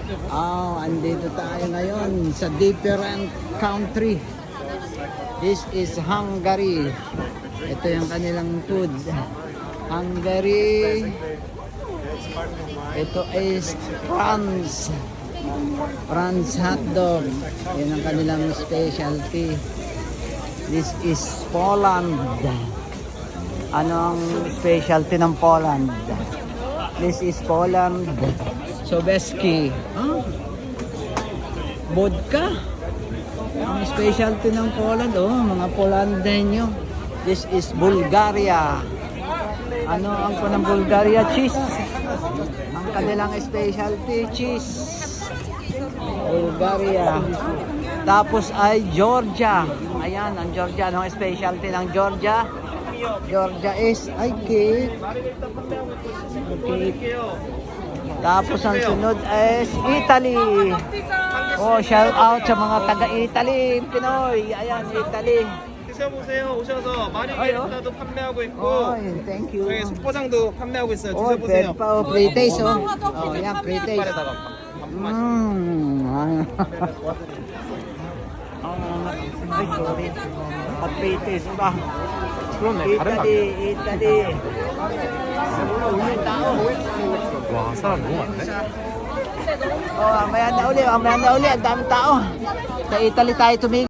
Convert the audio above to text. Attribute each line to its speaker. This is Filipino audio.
Speaker 1: Andito tayo ngayon sa different country. This is Hungary. Ito yung kanilang food. Hungary. Ito is France. France hotdog. Yan ang kanilang specialty. This is Poland. Ano ang specialty ng Poland? This is Poland. Sobeski. Vodka. Ang specialty ng Poland, mga Polandenyo. This is Bulgaria. Ano ang ng Bulgaria? Cheese. Ang kanilang specialty, cheese. Bulgaria. Tapos ay Georgia. Ayan, ang Georgia. Ano ang specialty ng Georgia? Georgia is cake. Cake. Tapos ang sunod is Italy. Shout out sa mga taga-Italy, Pinoy. Ayan, Italy.
Speaker 2: 드셔보세요. 오셔서 마리게리타도 판매하고 있고
Speaker 1: thank you.
Speaker 2: 저희 숙포장도 판매하고 있어요. 드셔보세요.
Speaker 1: Free taste, yan, free taste.
Speaker 2: 빨에다가
Speaker 1: Ay, sorry. Free taste ba?
Speaker 2: 그렇네. 다른 거
Speaker 1: Italy.
Speaker 2: 와, 사람 너무 많네.
Speaker 1: Mamaya na uli. Ang dami tao. Sa Italy tayo tumigil.